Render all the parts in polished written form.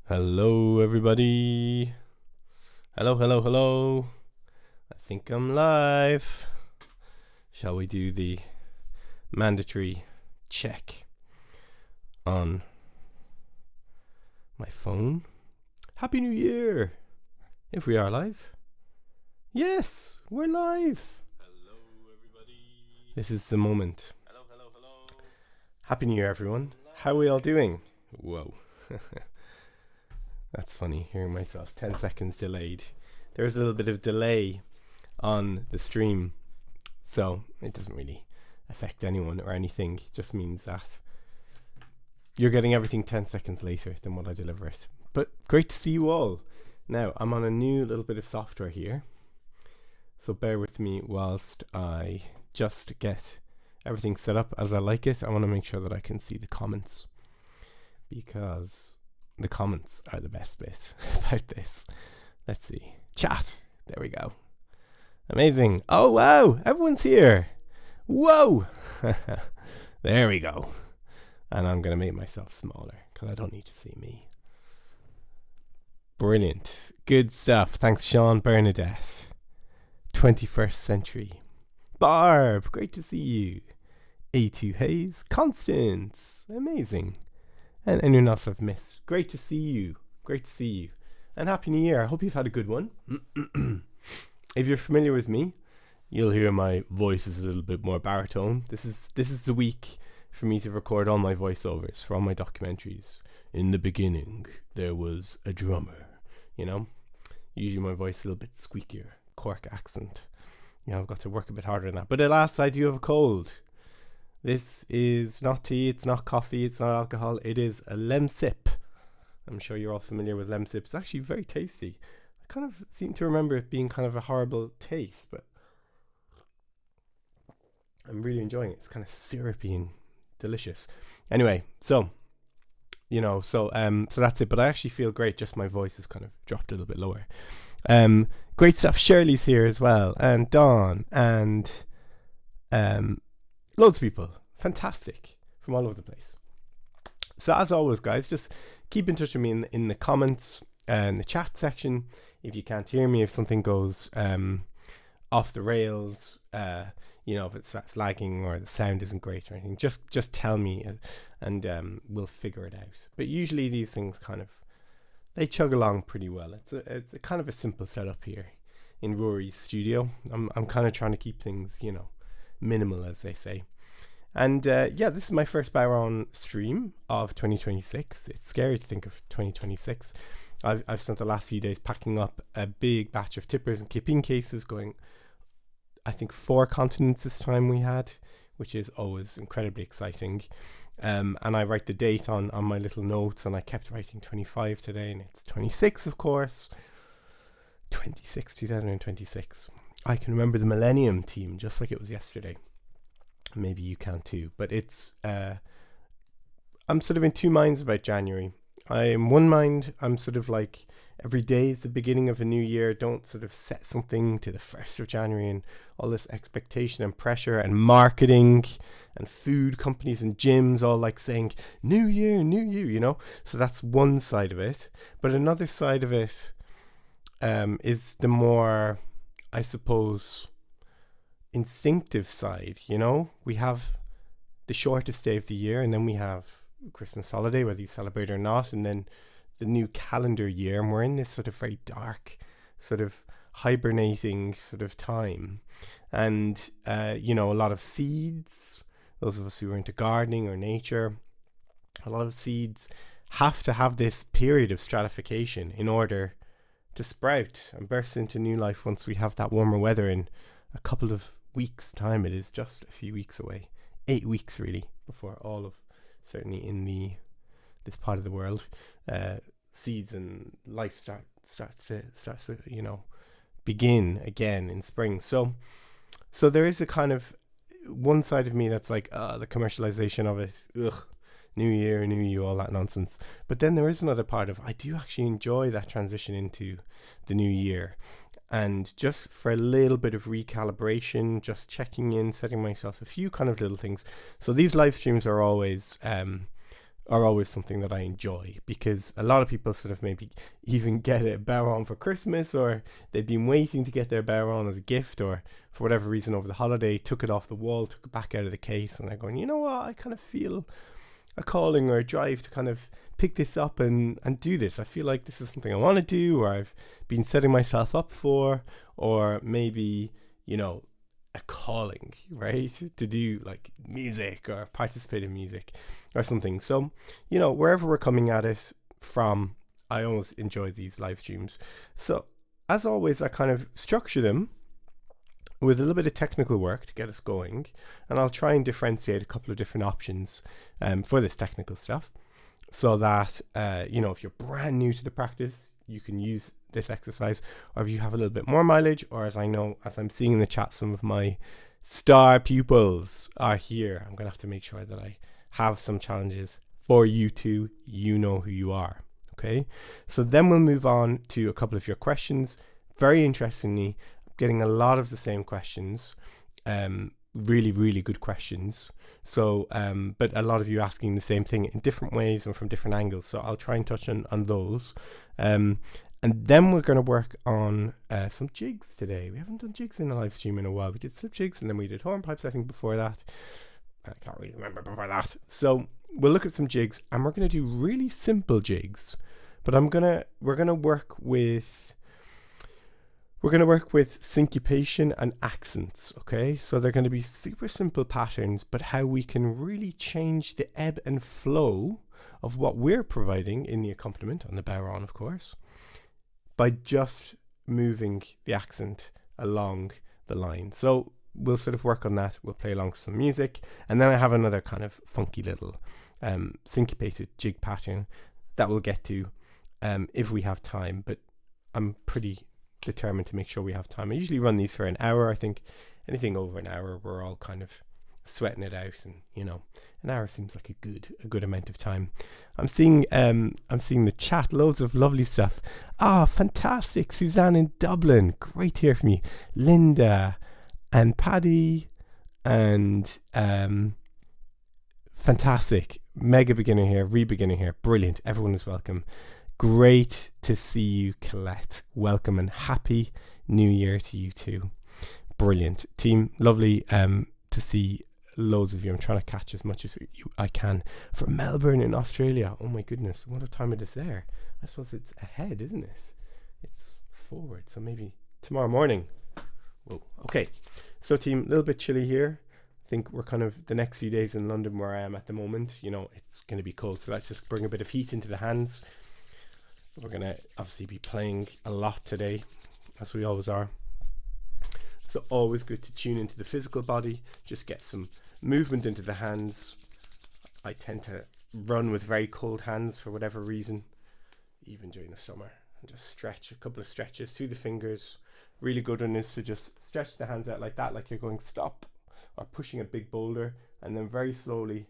Hello, everybody. Hello. I think I'm live. Shall we do the mandatory check on my phone? Happy New Year! If we are live. Yes, we're live. Hello, everybody. This is the moment. Hello. Happy New Year, everyone. How are we all doing? Whoa. That's funny, hearing myself 10 seconds delayed. There's a little bit of delay on the stream, so it doesn't really affect anyone or anything. It just means that you're getting everything 10 seconds later than what I deliver it. But great to see you all. Now, I'm on a new little bit of software here, so bear with me whilst I just get everything set up as I like it. I want to make sure that I can see the comments, because the comments are the best bit about this. Let's see. Chat. There we go. Amazing. Oh, wow. Everyone's here. Whoa. There we go. And I'm going to make myself smaller because I don't need to see me. Brilliant. Good stuff. Thanks, Sean Bernadette. 21st century. Barb. Great to see you. A2 Hayes. Constance. Amazing. And anyone else I've missed. Great to see you. And Happy New Year. I hope you've had a good one. If you're familiar with me, you'll hear my voice is a little bit more baritone. This is the week for me to record all my voiceovers for all my documentaries. In the beginning, there was a drummer. Usually my voice is a little bit squeakier. Cork accent. I've got to work a bit harder on that. But alas, I do have a cold. This is not tea, it's not coffee, it's not alcohol, it is a Lemsip. I'm sure you're all familiar with Lemsip. It's actually very tasty. I kind of seem to remember it being kind of a horrible taste, but I'm really enjoying it. It's kind of syrupy and delicious. Anyway, so that's it. But I actually feel great, just my voice has kind of dropped a little bit lower. Great stuff. Shirley's here as well, and Dawn, and loads of people. Fantastic. From all over the place. So as always, guys, just keep in touch with me in the comments and the chat section. If you can't hear me, if something goes off the rails, if it starts lagging or the sound isn't great or anything, just tell me and we'll figure it out. But usually these things they chug along pretty well. It's a kind of a simple setup here in Rory's studio. I'm kind of trying to keep things, minimal, as they say. And this is my first Bodhrán stream of 2026. It's scary to think of 2026. I've spent the last few days packing up a big batch of tippers and keeping cases, going, I think 4 continents this time we had, which is always incredibly exciting. And I write the date on my little notes, and I kept writing 25 today, and it's 26, of course. 2026. I can remember the Millennium Team just like it was yesterday. Maybe you can too. But it's I'm sort of in two minds about January. In one mind, I'm sort of like, every day is the beginning of a new year. Don't sort of set something to the 1st of January and all this expectation and pressure and marketing and food companies and gyms all like saying, new year, new you. So that's one side of it. But another side of it is the more, I suppose, instinctive side. We have the shortest day of the year, and then we have Christmas holiday, whether you celebrate or not, and then the new calendar year, and we're in this sort of very dark, sort of hibernating sort of time. And a lot of seeds, those of us who are into gardening or nature, a lot of seeds have to have this period of stratification in order to sprout and burst into new life once we have that warmer weather in a couple of weeks' time. It is just a few weeks away, 8 weeks really, before all of, certainly in this part of the world, seeds and life starts to begin again in spring. So there is a kind of one side of me that's like, the commercialization of it, new year, new you, all that nonsense. But then there is another part of, I do actually enjoy that transition into the new year. And just for a little bit of recalibration, just checking in, setting myself a few kind of little things. So these live streams are always are always something that I enjoy, because a lot of people sort of maybe even get a Bodhrán for Christmas, or they've been waiting to get their Bodhrán as a gift, or for whatever reason over the holiday took it off the wall, took it back out of the case, and they're going, you know what, I kind of feel a calling or a drive to kind of pick this up and do this. I feel like this is something I want to do, or I've been setting myself up for, or maybe, you know, a calling, right, to do like music or participate in music or something. So, you know, wherever we're coming at it from, I always enjoy these live streams. So as always, I kind of structure them with a little bit of technical work to get us going, and I'll try and differentiate a couple of different options for this technical stuff, so that you know, if you're brand new to the practice, you can use this exercise, or if you have a little bit more mileage, or as I know, as I'm seeing in the chat, some of my star pupils are here. I'm gonna have to make sure that I have some challenges for you too. You know who you are. Okay, so then we'll move on to a couple of your questions. Very interestingly, getting a lot of the same questions, really good questions. So but a lot of you asking the same thing in different ways and from different angles, so I'll try and touch on those, and then we're going to work on some jigs today. We haven't done jigs in a live stream in a while. We did slip jigs, and then we did hornpipes, I think, before that. I can't really remember before that. So we'll look at some jigs, and we're going to do really simple jigs, but we're going to work with syncopation and accents, okay? So they're going to be super simple patterns, but how we can really change the ebb and flow of what we're providing in the accompaniment, on the Bodhrán, of course, by just moving the accent along the line. So we'll sort of work on that. We'll play along with some music, and then I have another kind of funky little syncopated jig pattern that we'll get to if we have time, but I'm pretty determined to make sure we have time. I usually run these for an hour. I think anything over an hour, we're all kind of sweating it out, and you know, an hour seems like a good amount of time. I'm seeing the chat, loads of lovely stuff. Fantastic, Suzanne in Dublin, great to hear from you. Linda and Paddy, and fantastic, mega beginner here, re-beginner here, brilliant, everyone is welcome. Great to see you, Colette. Welcome and happy New Year to you too. Brilliant team, lovely to see loads of you. I'm trying to catch as much as I can from Melbourne in Australia. Oh my goodness, what a time it is there. I suppose it's ahead, isn't it? It's forward, so maybe tomorrow morning. Whoa. Okay, so team, a little bit chilly here. I think we're kind of the next few days in London where I am at the moment. You know, it's going to be cold, so let's just bring a bit of heat into the hands. We're going to obviously be playing a lot today, as we always are. So always good to tune into the physical body, just get some movement into the hands. I tend to run with very cold hands for whatever reason, even during the summer. And just stretch, a couple of stretches through the fingers. Really good one is to just stretch the hands out like that, like you're going stop, or pushing a big boulder, and then very slowly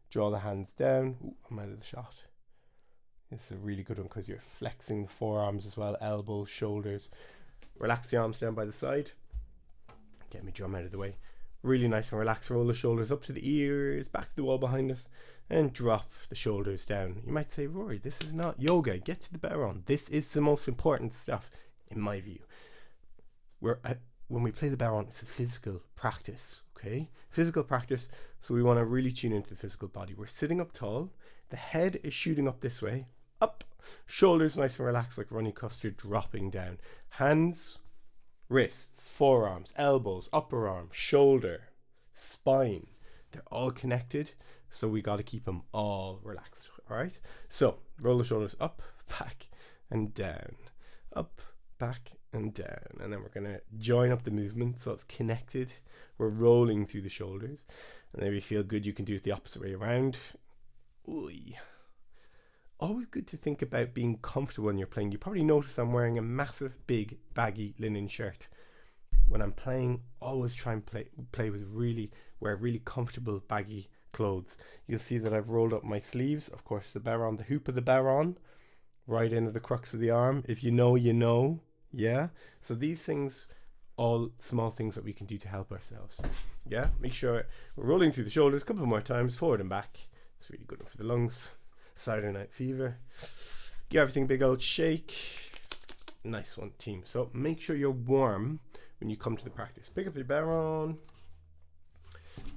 draw the hands down. Ooh, I'm out of the shot. This is a really good one because you're flexing the forearms as well, elbows, shoulders. Relax the arms down by the side. Get my drum out of the way. Really nice and relaxed. Roll the shoulders up to the ears, back to the wall behind us, and drop the shoulders down. You might say, Rory, this is not yoga. Get to the Bodhrán. This is the most important stuff, in my view. When we play the Bodhrán, it's a physical practice, okay? Physical practice, so we want to really tune into the physical body. We're sitting up tall. The head is shooting up this way. Up. Shoulders nice and relaxed like runny custard, dropping down. Hands, wrists, forearms, elbows, upper arm, shoulder, spine. They're all connected, so we got to keep them all relaxed, all right? So roll the shoulders up, back, and down. Up, back, and down. And then we're going to join up the movement so it's connected. We're rolling through the shoulders. And then if you feel good, you can do it the opposite way around. Ooh. Always good to think about being comfortable when you're playing. You probably notice I'm wearing a massive, big, baggy linen shirt. When I'm playing, always try and play with wear really comfortable, baggy clothes. You'll see that I've rolled up my sleeves. Of course, the Bodhrán, the hoop of the Bodhrán, right into the crux of the arm. If you know, you know. Yeah? So these things, all small things that we can do to help ourselves. Yeah? Make sure we're rolling through the shoulders a couple more times, forward and back. It's really good for the lungs. Saturday Night Fever. Give everything a big old shake. Nice one, team. So make sure you're warm when you come to the practice. Pick up your bodhrán.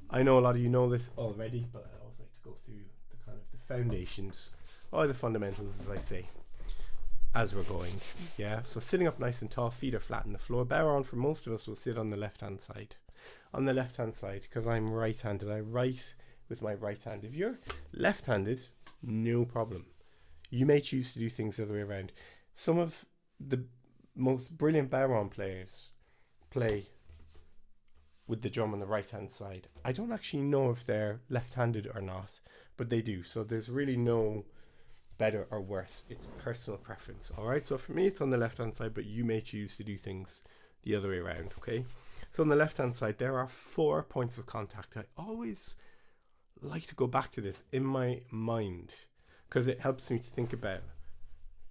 I know a lot of you know this already, but I always like to go through the kind of the foundations or the fundamentals, as I say, as we're going. Yeah, so sitting up nice and tall, feet are flat on the floor. Bodhrán for most of us will sit on the left hand side. On the left hand side, because I'm right handed, I write with my right hand. If you're left handed, no problem. You may choose to do things the other way around. Some of the most brilliant bodhrán players play with the drum on the right hand side. I don't actually know if they're left handed or not, but they do. So there's really no better or worse. It's personal preference. All right. So for me, it's on the left hand side, but you may choose to do things the other way around. Okay. So on the left hand side, there are 4 points of contact. I always like to go back to this in my mind because it helps me to think about,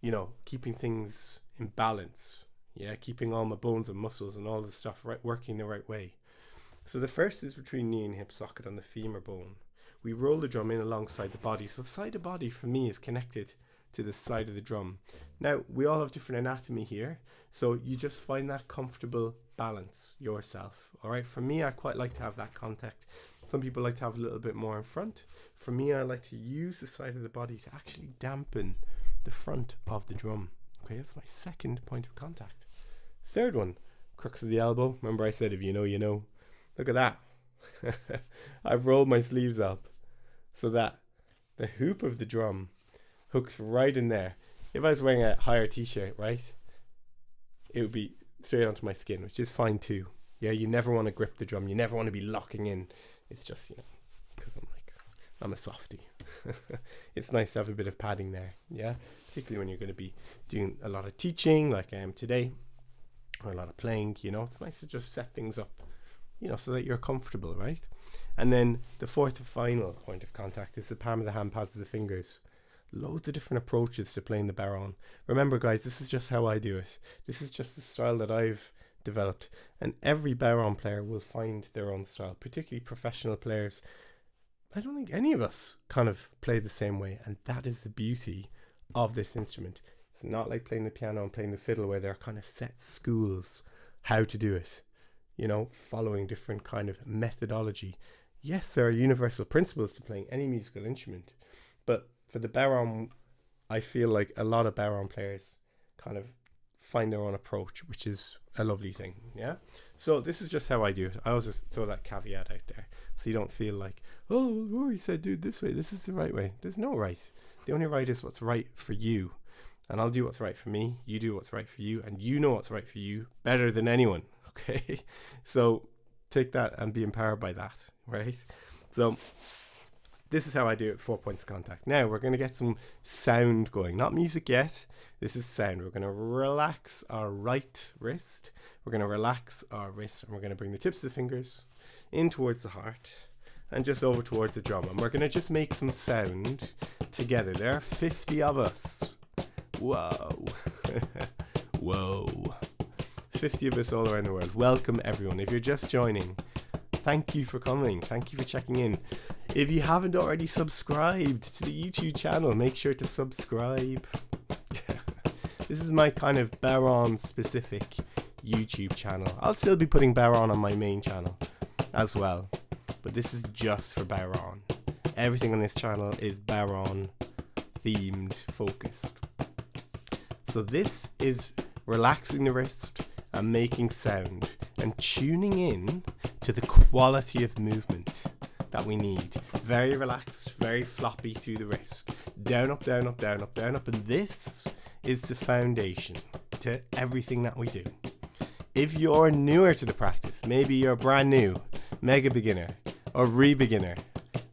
you know, keeping things in balance. Yeah. Keeping all my bones and muscles and all the stuff right, working the right way. So the first is between knee and hip socket on the femur bone. We roll the drum in alongside the body. So the side of the body for me is connected to the side of the drum. Now, we all have different anatomy here. So you just find that comfortable balance yourself. All right. For me, I quite like to have that contact. Some people like to have a little bit more in front. For me, I like to use the side of the body to actually dampen the front of the drum. Okay, that's my second point of contact. Third one, crux of the elbow. Remember I said if you know, you know. Look at that. I've rolled my sleeves up so that the hoop of the drum hooks right in there. If I was wearing a higher t-shirt, right, it would be straight onto my skin, which is fine too. Yeah, you never want to grip the drum. You never want to be locking in. It's just, you know, because I'm a softie. It's nice to have a bit of padding there. Yeah, particularly when you're going to be doing a lot of teaching like I am today, or a lot of playing, you know, it's nice to just set things up, you know, so that you're comfortable, right? And then the fourth and final point of contact is the palm of the hand, pads of the fingers. Loads of different approaches to playing the bodhrán. Remember, guys, this is just how I do it. This is just the style that I've developed. And every bodhrán player will find their own style, particularly professional players. I don't think any of us kind of play the same way. And that is the beauty of this instrument. It's not like playing the piano and playing the fiddle where there are kind of set schools how to do it. You know, following different kind of methodology. Yes, there are universal principles to playing any musical instrument, but for the bodhrán, I feel like a lot of bodhrán players kind of find their own approach, which is a lovely thing. Yeah. So this is just how I do it. I always just throw that caveat out there, so you don't feel like, oh, Rory said do it this way. This is the right way. There's no right. The only right is what's right for you, and I'll do what's right for me. You do what's right for you, and you know what's right for you better than anyone. Okay, so take that and be empowered by that, right? So this is how I do it, 4 points of contact. Now we're going to get some sound going, not music yet. This is sound. We're going to relax our right wrist. We're going to relax our wrist, and we're going to bring the tips of the fingers in towards the heart and just over towards the drum. And we're going to just make some sound together. There are 50 of us. Whoa. Whoa. 50 of us all around the world. Welcome everyone. If you're just joining, thank you for coming. Thank you for checking in. If you haven't already subscribed to the YouTube channel, make sure to subscribe. This is my kind of bodhrán specific YouTube channel. I'll still be putting bodhrán on my main channel as well, but this is just for bodhrán. Everything on this channel is bodhrán themed, focused. So this is relaxing the wrist and making sound and tuning in to the quality of movement that we need. Very relaxed, very floppy through the wrist. Down, up, down, up, down, up, down, up. And this is the foundation to everything that we do. If you're newer to the practice, maybe you're brand new, mega beginner, or re-beginner,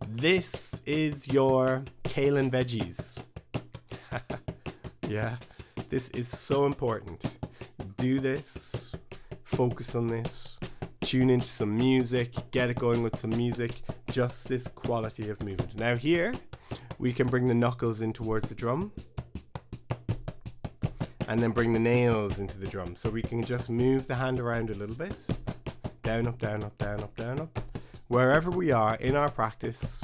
this is your kale and veggies. Yeah, this is so important. Do this, focus on this, tune into some music, get it going with some music, just this quality of movement. Now here, we can bring the knuckles in towards the drum, and then bring the nails into the drum. So we can just move the hand around a little bit, down, up, down, up, down, up, down, up. Wherever we are in our practice,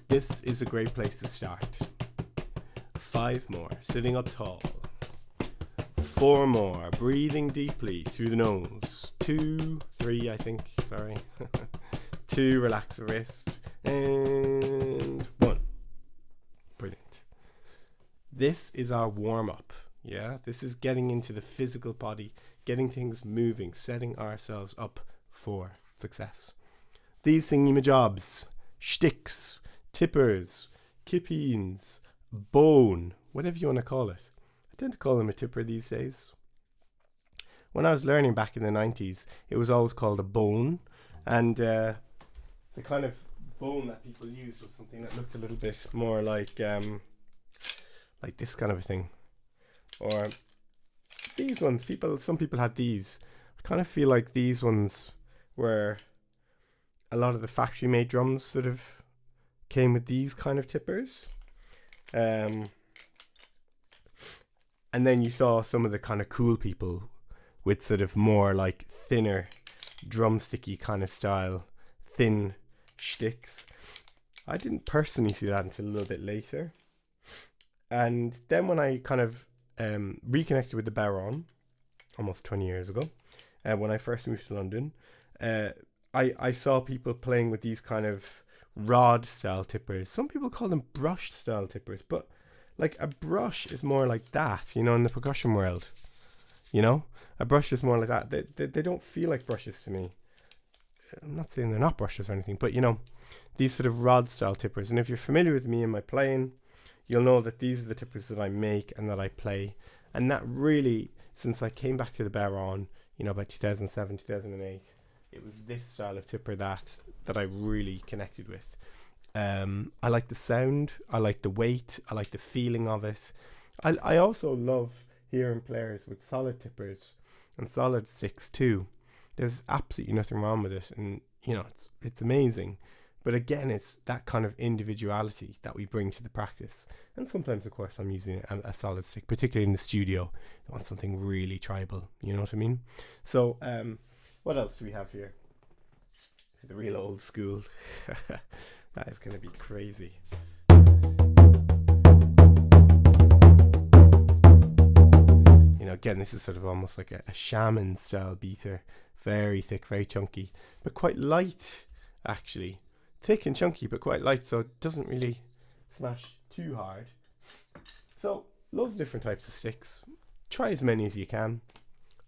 this is a great place to start. 5 more, sitting up tall. 4 more, breathing deeply through the nose. 2, 3, I think, sorry. 2, relax the wrist. And 1. Brilliant. This is our warm-up, yeah? This is getting into the physical body, getting things moving, setting ourselves up for success. These thingy-majobs, shticks, tippers, kippings, bone, whatever you want to call it. I tend to call them a tipper these days. When I was learning back in the 90s, it was always called a bone, and the kind of bone that people used was something that looked a little bit more like this kind of a thing, or these ones. Some people had these. I kind of feel like these ones were a lot of the factory made drums sort of came with these kind of tippers. And then you saw some of the kind of cool people with sort of more like thinner drumsticky kind of style, thin shticks. I didn't personally see that until a little bit later. And then when I kind of reconnected with the Bodhrán almost 20 years ago, when I first moved to London, I saw people playing with these kind of rod style tippers. Some people call them brush style tippers, but like a brush is more like that, you know, in the percussion world. You know, a brush is more like that. They don't feel like brushes to me. I'm not saying they're not brushes or anything, but you know, these sort of rod style tippers. And if you're familiar with me and my playing, you'll know that these are the tippers that I make and that I play. And that really, since I came back to the Bodhrán, you know, about 2007, 2008, it was this style of tipper that I really connected with. I like the sound, I like the weight, I like the feeling of it. I also love hearing players with solid tippers and solid sticks too. There's absolutely nothing wrong with it, and you know, it's amazing. But again, it's that kind of individuality that we bring to the practice. And sometimes, of course, I'm using a solid stick, particularly in the studio. I want something really tribal, you know what I mean? So, what else do we have here? The real old school. That is going to be crazy. You know, again, this is sort of almost like a shaman style beater. Very thick, very chunky, but quite light, actually. Thick and chunky, but quite light, so it doesn't really smash too hard. So, loads of different types of sticks. Try as many as you can.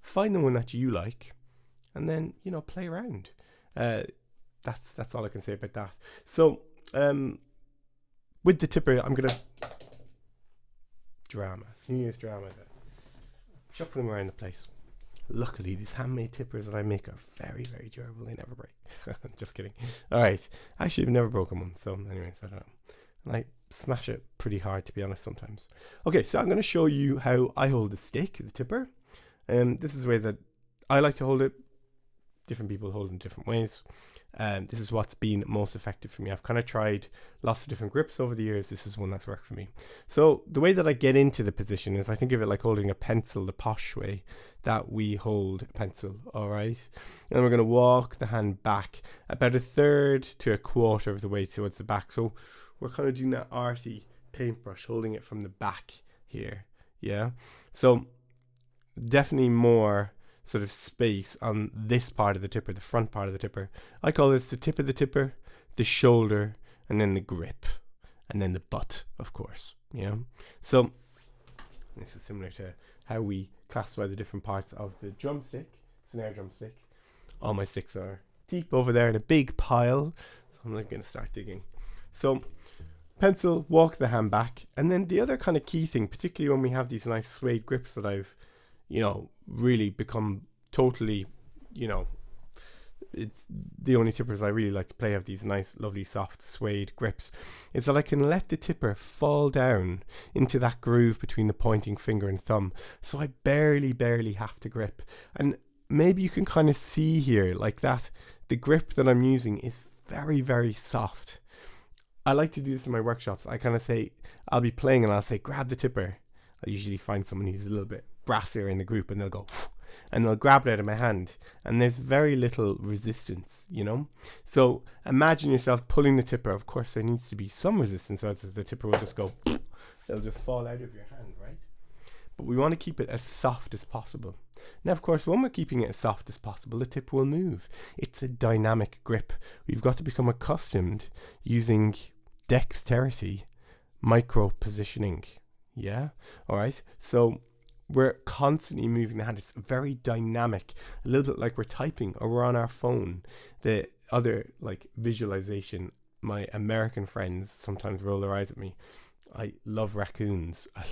Find the one that you like, and then, you know, play around. That's all I can say about that. So, with the tipper, I'm gonna New Year's drama. Chucking them around the place. Luckily, these handmade tippers that I make are very, very durable. They never break. Just kidding. All right. Actually, I've never broken one. So, anyways, I don't know. And I smash it pretty hard, to be honest, sometimes. Okay, so I'm going to show you how I hold the stick, the tipper. This is the way that I like to hold it. Different people hold it in different ways. This is what's been most effective for me. I've kind of tried lots of different grips over the years. This is one that's worked for me. So the way that I get into the position is I think of it like holding a pencil, the posh way that we hold a pencil, all right? And we're going to walk the hand back about 1/3 to 1/4 of the way towards the back. So we're kind of doing that arty paintbrush, holding it from the back here, yeah? So definitely more sort of space on this part of the tipper, the front part of the tipper. I call this the tip of the tipper, the shoulder, and then the grip, and then the butt, of course. Yeah. So this is similar to how we classify the different parts of the drumstick, snare drumstick. All my sticks are deep over there in a big pile. So I'm going to start digging. So pencil, walk the hand back, and then the other kind of key thing, particularly when we have these nice suede grips that I've, you know, really become totally, you know, it's the only tippers I really like to play have these nice, lovely, soft suede grips, is that I can let the tipper fall down into that groove between the pointing finger and thumb. So I barely have to grip. And maybe you can kind of see here, like that, the grip that I'm using is very, very soft. I like to do this in my workshops. I kind of say, I'll be playing and I'll say, grab the tipper. I usually find someone who's a little bit brassier in the group and they'll go, and they'll grab it out of my hand, and there's very little resistance, you know. So imagine yourself pulling the tipper. Of course there needs to be some resistance, or else the tipper will just go It'll just fall out of your hand, right? But we want to keep it as soft as possible. Now, of course, when we're keeping it as soft as possible, the tip will move. It's a dynamic grip. We've got to become accustomed using dexterity, micro positioning. Yeah? All right? So we're constantly moving the hand. It's very dynamic, a little bit like we're typing or we're on our phone. The other visualization, my American friends sometimes roll their eyes at me. I love raccoons. I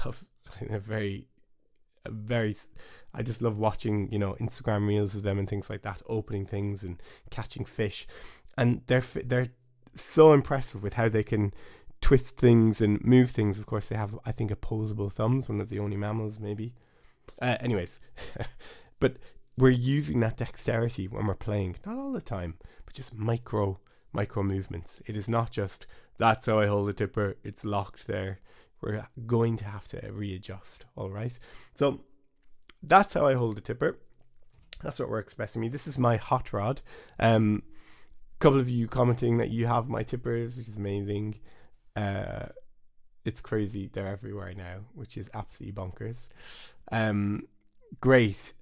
just love watching, Instagram reels of them and things like that, opening things and catching fish. And they're so impressive with how they can twist things and move things. Of course, they have, I think, opposable thumbs, one of the only mammals, maybe. Anyways, but we're using that dexterity when we're playing, not all the time, but just micro movements. It is not just, that's how I hold the tipper, it's locked there. We're going to have to readjust, all right? So that's how I hold the tipper. That's what works best for me. This is my hot rod. Couple of you commenting that you have my tippers, which is amazing. It's crazy. They're everywhere now, which is absolutely bonkers. Great.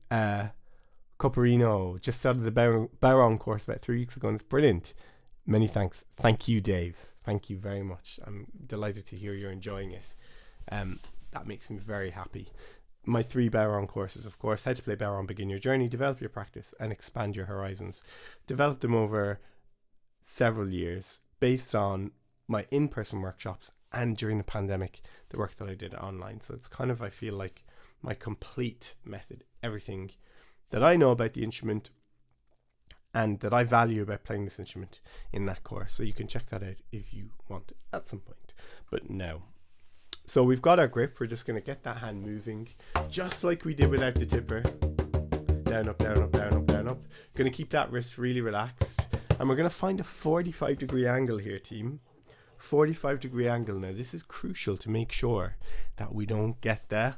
Copperino just started the Bodhrán course about 3 weeks ago, and it's brilliant. Many thanks. Thank you, Dave. Thank you very much. I'm delighted to hear you're enjoying it. That makes me very happy. My 3 Bodhrán courses, of course: how to play Bodhrán, begin your journey, develop your practice, and expand your horizons. Developed them over several years based on my in-person workshops and during the pandemic, the work that I did online. So it's kind of, I feel like, my complete method, everything that I know about the instrument and that I value about playing this instrument in that course. So you can check that out if you want at some point. But no. So we've got our grip. We're just going to get that hand moving just like we did without the tipper. Down, up, down, up, down, up, down, up. Going to keep that wrist really relaxed. And we're going to find a 45-degree angle here, team. 45-degree angle. Now, this is crucial to make sure that we don't get the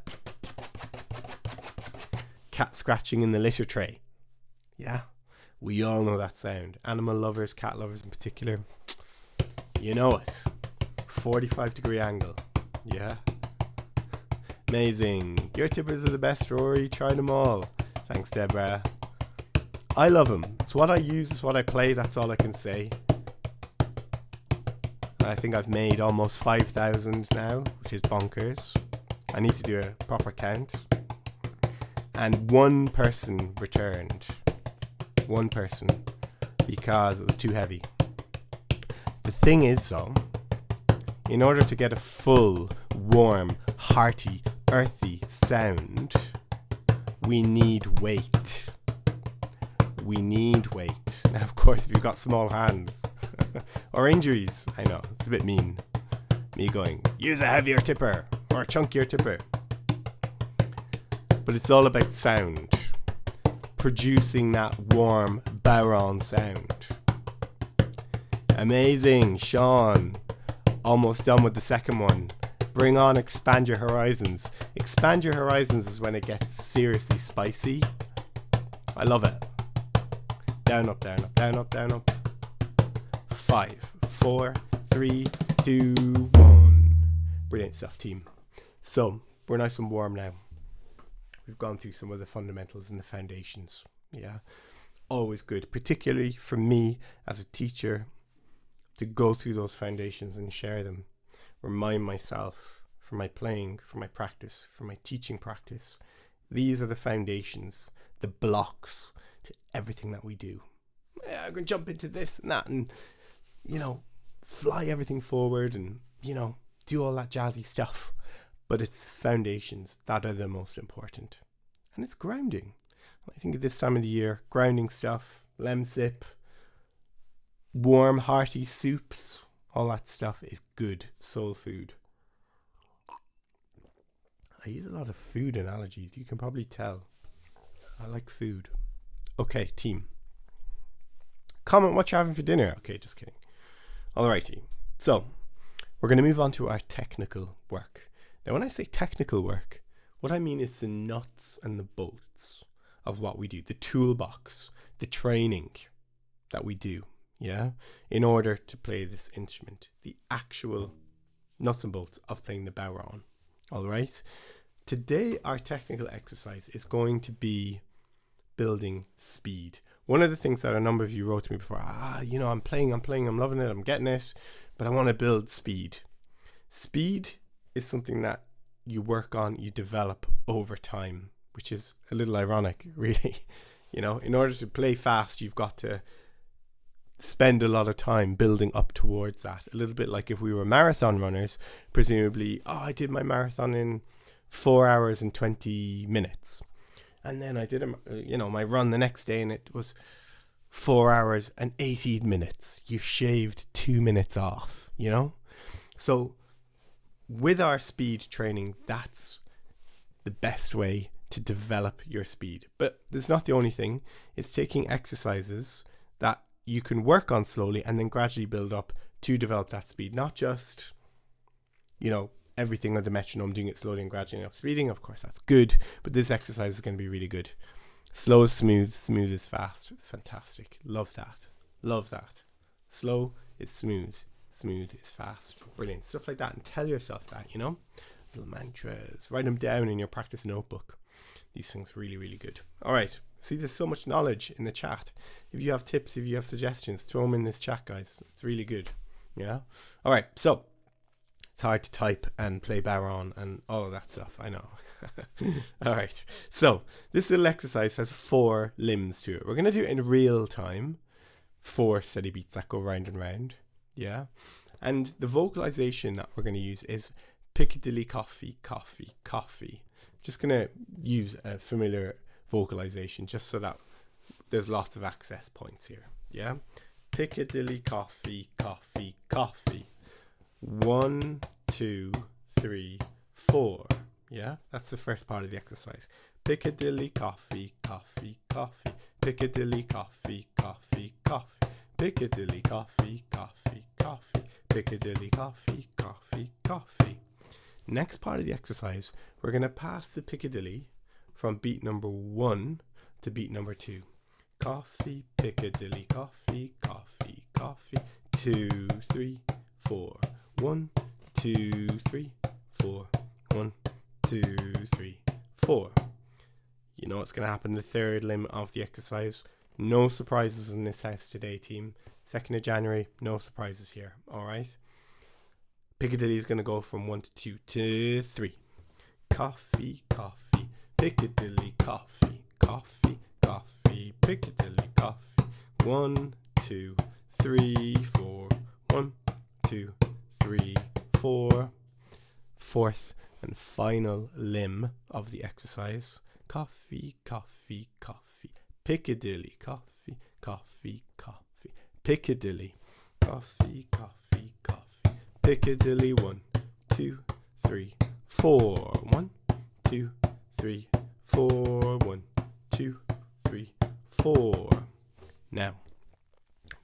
cat scratching in the litter tray. Yeah, we all know that sound. Animal lovers, cat lovers in particular, you know it. 45-degree angle. Yeah. Amazing. Your tippers are the best, Rory. Try them all. Thanks, Deborah. I love them. It's what I use, it's what I play. That's all I can say. I think I've made almost 5,000 now, which is bonkers. I need to do a proper count. And one person returned. One person. Because it was too heavy. The thing is, though, in order to get a full, warm, hearty, earthy sound, we need weight. We need weight. Now, of course, if you've got small hands or injuries, I know, it's a bit mean. Me going, use a heavier tipper or a chunkier tipper. But it's all about sound. Producing that warm Bodhrán sound. Amazing, Sean. Almost done with the second one. Bring on expand your horizons. Expand your horizons is when it gets seriously spicy. I love it. Down, up, down, up, down, up, down, up. 5, 4, 3, 2, 1. Brilliant stuff, team. So, we're nice and warm now. We've gone through some of the fundamentals and the foundations. Yeah. Always good, particularly for me as a teacher, to go through those foundations and share them. Remind myself, for my playing, for my practice, for my teaching practice, these are the foundations, the blocks to everything that we do. Yeah, I'm going to jump into this and that and, fly everything forward and, do all that jazzy stuff. But it's foundations that are the most important. And it's grounding. I think at this time of the year, grounding stuff, lemsip, warm, hearty soups, all that stuff is good soul food. I use a lot of food analogies. You can probably tell. I like food. Okay, team. Comment what you're having for dinner. Okay, just kidding. Alrighty. So, we're going to move on to our technical work. Now, when I say technical work, what I mean is the nuts and the bolts of what we do, the toolbox, the training that we do, yeah, in order to play this instrument, the actual nuts and bolts of playing the bodhrán. All right. Today, our technical exercise is going to be building speed. One of the things that a number of you wrote to me before, I'm playing, I'm loving it, I'm getting it, but I want to build speed. Speed is something that you work on, you develop over time, which is a little ironic, really. In order to play fast, you've got to spend a lot of time building up towards that. A little bit like if we were marathon runners, presumably, I did my marathon in 4 hours and 20 minutes. And then I did my run the next day and it was 4 hours and 18 minutes. You shaved 2 minutes off, So with our speed training, that's the best way to develop your speed. But it's not the only thing. It's taking exercises that you can work on slowly and then gradually build up to develop that speed. Not just, everything on the metronome, doing it slowly and gradually up speeding. Of course, that's good, but this exercise is going to be really good. Slow is smooth, smooth is fast. Fantastic. Love that. Slow is smooth, smooth is fast. Brilliant. Stuff like that. And tell yourself that, little mantras. Write them down in your practice notebook. These things really, really good. All right. See, there's so much knowledge in the chat. If you have tips, if you have suggestions, throw them in this chat, guys. It's really good. Yeah. All right. So it's hard to type and play bodhrán and all of that stuff. I know. All right. So this little exercise has 4 limbs to it. We're going to do it in real time. 4 steady beats that go round and round. Yeah. And the vocalization that we're going to use is Piccadilly coffee, coffee, coffee. Just going to use a familiar vocalization just so that there's lots of access points here. Yeah. Piccadilly coffee, coffee, coffee. 1, 2, 3, 4. Yeah, that's the first part of the exercise. Piccadilly coffee, coffee, coffee. Piccadilly coffee, coffee, coffee. Piccadilly coffee, coffee, coffee. Piccadilly coffee, coffee, coffee. Next part of the exercise, we're going to pass the Piccadilly from beat number 1 to beat number 2. Coffee, Piccadilly, coffee, coffee, coffee. 2, 3, 4. 1, 2, 3, 4. 1, 2, 3, 4. You know what's going to happen in the third limb of the exercise. No surprises in this house today, team. 2nd of January, no surprises here. All right. Piccadilly is going to go from 1 to 2 to 3. Coffee, coffee, Piccadilly, coffee, coffee, coffee, Piccadilly, coffee. 1, 2, 3, 4. 1, 2, 3, 4. Fourth and final limb of the exercise. Coffee, coffee, coffee. Piccadilly, coffee, coffee, coffee. Piccadilly, coffee, coffee, coffee. Piccadilly, 1, 2, 3, 4. 1, 2, 3, 4. 1, 2, 3, 4. Now,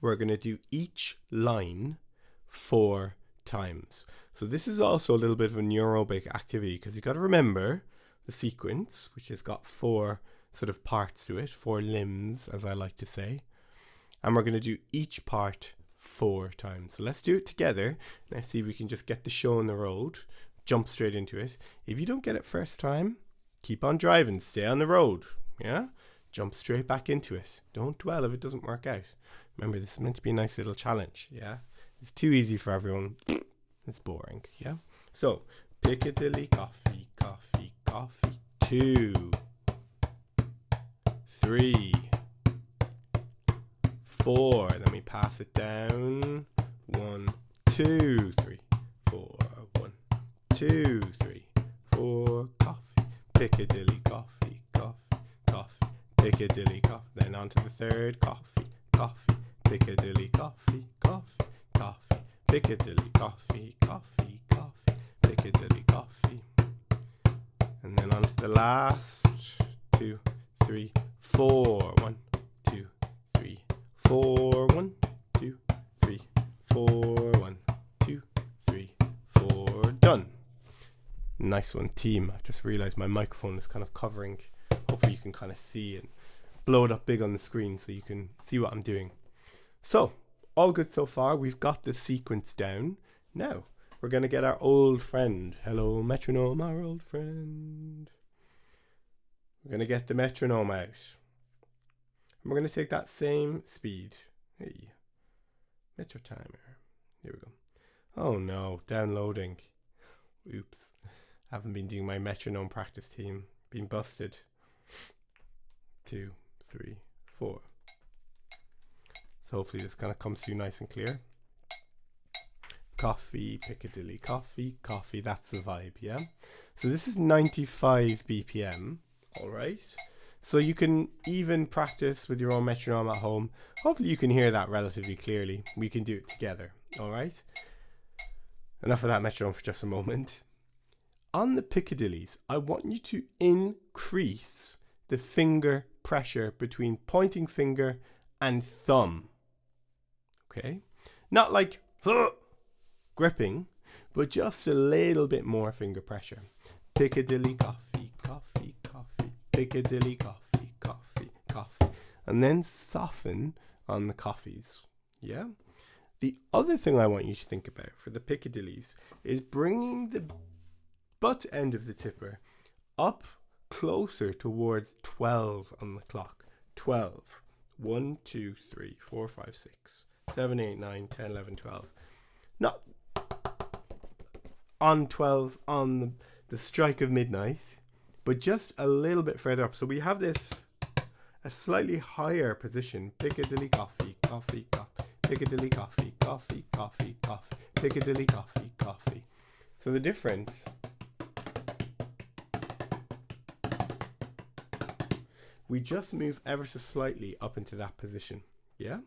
we're going to do each line 4 times. So this is also a little bit of a neurobic activity because you've got to remember the sequence, which has got 4 sort of parts to it, 4 limbs, as I like to say. And we're going to do each part 4 times. So let's do it together. Let's see if we can just get the show on the road, jump straight into it. If you don't get it first time, keep on driving, stay on the road. Yeah? Jump straight back into it. Don't dwell if it doesn't work out. Remember, this is meant to be a nice little challenge. Yeah? It's too easy for everyone. It's boring. Yeah? So, Piccadilly, coffee, coffee, coffee. 2, 3, 4. Then we pass it down. 1, 2, 3, 4. 1, 2, 3, 4. Coffee. Piccadilly, coffee, coffee, coffee. Piccadilly, coffee. Then on to the third. Coffee, coffee. Piccadilly, coffee, coffee, coffee. Piccadilly, coffee, coffee, coffee. Piccadilly, coffee. And then on to the last. 2, 3, 4. 1, 2, 3, 4. 1, 2, 3, 4. 1, 2, 3, 4. Done. Nice one, team. I've just realized my microphone is kind of covering. Hopefully you can kind of see and blow it up big on the screen so you can see what I'm doing. So, all good so far. We've got the sequence down. Now, we're going to get our old friend. Hello, metronome, our old friend. We're going to get the metronome out. And we're going to take that same speed. Hey, metro timer. Here we go. Oh no, downloading. Oops. Haven't been doing my metronome practice team. Been busted. 2, 3, 4. So hopefully this kind of comes through nice and clear. Coffee, Piccadilly, coffee, coffee. That's the vibe, yeah? So this is 95 BPM, all right? So you can even practice with your own metronome at home. Hopefully you can hear that relatively clearly. We can do it together, all right? Enough of that metronome for just a moment. On the Piccadillys, I want you to increase the finger pressure between pointing finger and thumb. Okay? Not like gripping, but just a little bit more finger pressure. Piccadilly, coffee, coffee, coffee. Piccadilly, coffee, coffee, coffee. And then soften on the coffees. Yeah? The other thing I want you to think about for the Piccadillys is bringing the butt end of the tipper up closer towards 12 on the clock. 12. 1, 2, 3, 4, 5, 6, 7, 8, 9, 10, 11, 12. Not on 12 on the strike of midnight, but just a little bit further up. So we have this a slightly higher position. Piccadilly, coffee, coffee, coffee. Piccadilly, coffee, coffee, coffee, coffee. Piccadilly, coffee, coffee. So the difference, we just move ever so slightly up into that position. Yeah?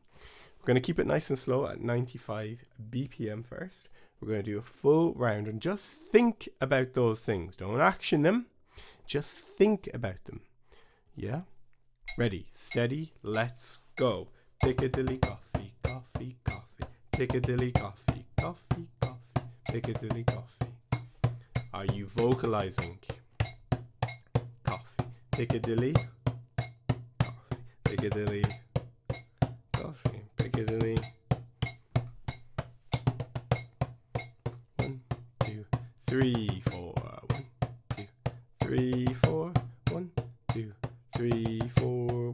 We're going to keep it nice and slow at 95 BPM first. We're going to do a full round and just think about those things. Don't action them. Just think about them. Yeah? Ready, steady, let's go. Piccadilly, coffee, coffee, coffee. Piccadilly, coffee, coffee, coffee. Piccadilly, coffee. Are you vocalizing? Coffee. Piccadilly. Coffee. Piccadilly. Coffee. Piccadilly. 1, 2, 3, 4. 1, 2, 3, 4. 1, 2, 3, 4.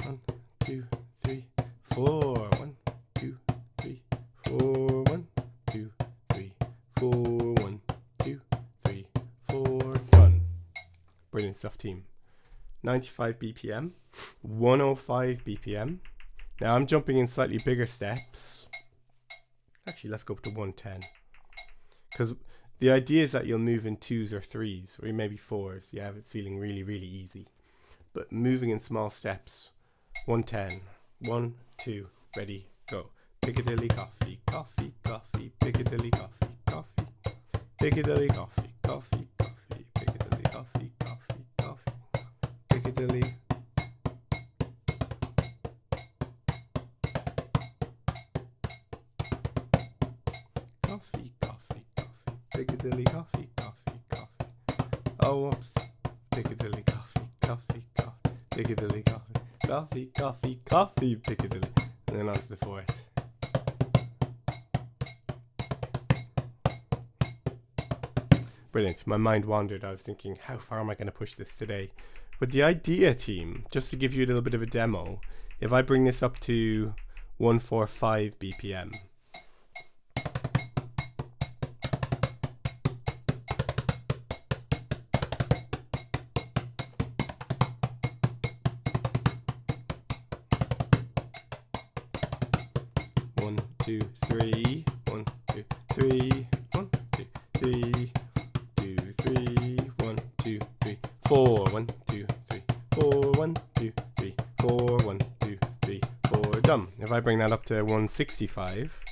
1, 2, 3, 4. 1, 2, 3, 4. 1, 2, 3, 4. 1, 2, 3, 4. 1. Brilliant stuff, team. 95 BPM, 105 BPM. Now I'm jumping in slightly bigger steps. Actually, let's go up to 110. Because the idea is that you'll move in 2s or 3s, or maybe 4s. Yeah, if it's feeling really, really easy. But moving in small steps. 110. 1, 2, ready, go. Piccadilly, coffee, coffee, coffee. Piccadilly, coffee, coffee. Piccadilly, coffee, coffee, coffee. Piccadilly, coffee, coffee, coffee. Piccadilly. Coffee, coffee, coffee. Piccadilly, coffee, coffee, coffee. Oh, whoops. Piccadilly, coffee, coffee, coffee. Piccadilly, coffee. Coffee, coffee, coffee, Piccadilly. And then on to the fourth. Brilliant. My mind wandered. I was thinking, how far am I going to push this today? But the idea, team, just to give you a little bit of a demo, if I bring this up to 145 BPM. One, two, three. 1, 2, 3. 1, 2, 3. 2, 3. 1, 2, 3. 4. 1, 2, 3. 4. 1, 2, 3. 4. 1, 2, 3. 4. Done. If I bring that up to 165.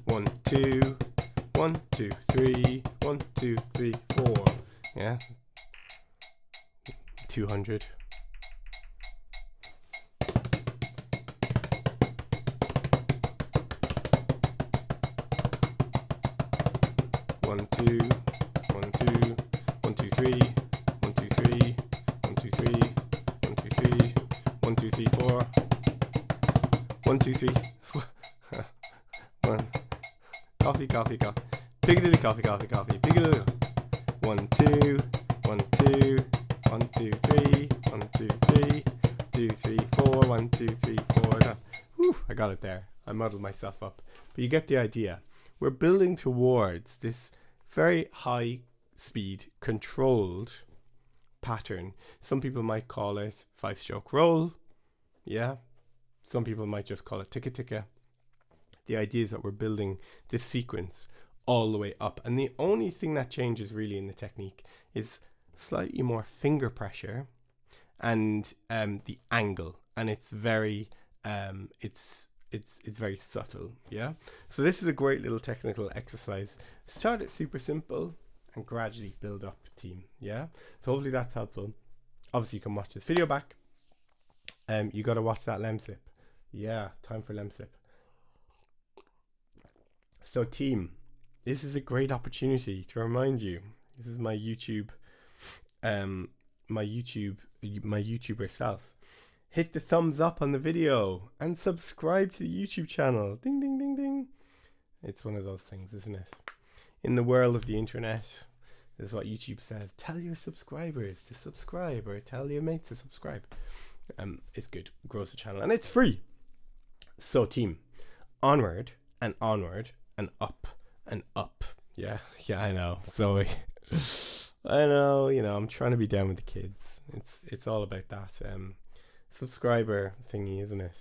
One, two, 1, 2, 3. 1, 2, 3, 4. Yeah. 200. 1, 2, 1, 2, 1, 2, 3, 1, 2, 3, 1, 2, 3, 1, 2, 3, 1, 2, 3, 4. 2, 3. One. Coffee, coffee, coffee. Piccadilly, coffee, coffee, coffee. Piccadilly. 1, 2. 1, 2. 1, 2, 3. 1, 2, 3. 2, 3, 4. 1, 2, 3, 4. No. Whew, I got it there. I muddled myself up. But you get the idea. We're building towards this very high speed, controlled pattern. Some people might call it 5-stroke roll. Yeah. Some people might just call it ticka ticka. The idea is that we're building this sequence all the way up. And the only thing that changes really in the technique is slightly more finger pressure and the angle. And it's very it's very subtle. Yeah. So this is a great little technical exercise. Start it super simple and gradually build up team. Yeah. So hopefully that's helpful. Obviously you can watch this video back. You got to watch that lem sip. Yeah, time for lem sip. So team, this is a great opportunity to remind you. This is my YouTube, my YouTuber self. Hit the thumbs up on the video and subscribe to the YouTube channel. Ding, ding, ding, ding. It's one of those things, isn't it? In the world of the internet, this is what YouTube says. Tell your subscribers to subscribe, or tell your mates to subscribe. It's good. It grows the channel and it's free. So team, onward and onward and up and up. Yeah, I know. So I know, I'm trying to be down with the kids. It's all about that subscriber thingy, isn't it?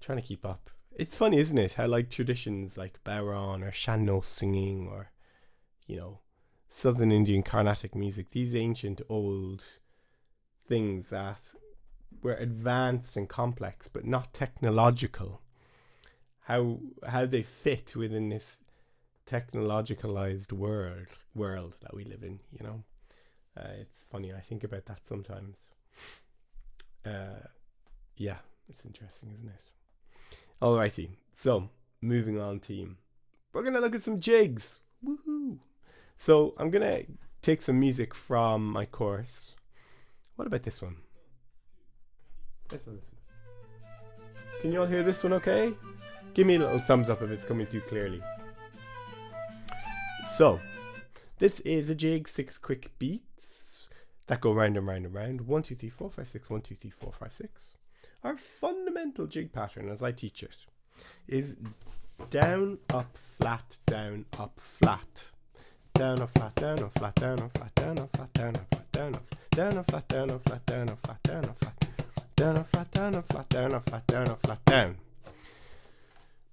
Trying to keep up. It's funny, isn't it, how like traditions like Bodhrán or Channel singing, or Southern Indian Carnatic music, these ancient old things that were advanced and complex but not technological, how they fit within this technologicalized world that we live in. It's funny, I think about that sometimes. Yeah, it's interesting, isn't it? Alrighty, so moving on, team, we're gonna look at some jigs. Woohoo! So I'm gonna take some music from my course. What about this one? Listen. Can you all hear this one okay? Give me a little thumbs up if it's coming through clearly. So, this is a jig, 6 quick beats that go round and round and round. 1, 2, 3, 4, 5, 6. 1, 2, 3, 4, 5, 6. Our fundamental jig pattern, as I teach it, is down, up, flat, down, up, flat. Down, up, flat, down, up, flat, down, up, flat, down, up, flat, down, up, flat, down, up, down, up, flat, down, up, flat, down, up, flat, down, up, flat, down, up, flat, down, up, flat, down, up, flat, down, up, flat, down.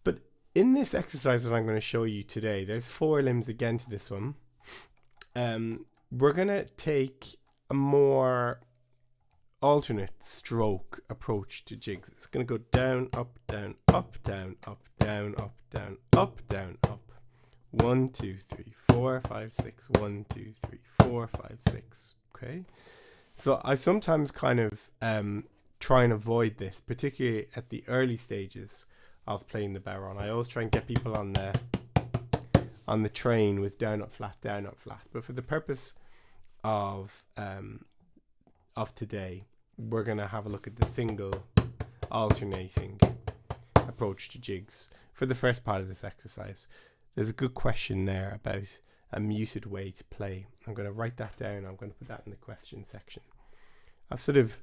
But in this exercise that I'm going to show you today, there's 4 limbs again to this one. We're going to take a more alternate stroke approach to jigs. It's going to go down, up, down, up, down, up, down, up, down, up, down, up. 1, 2, 3, 4, 5, 6. 1, 2, 3, 4, 5, 6. Okay. So I sometimes kind of try and avoid this, particularly at the early stages of playing the Bodhrán. I always try and get people on the train with down, up, flat, down, up, flat. But for the purpose of today, we're going to have a look at the single alternating approach to jigs for the first part of this exercise. There's a good question there about a muted way to play. I'm going to write that down. I'm going to put that in the question section. I've sort of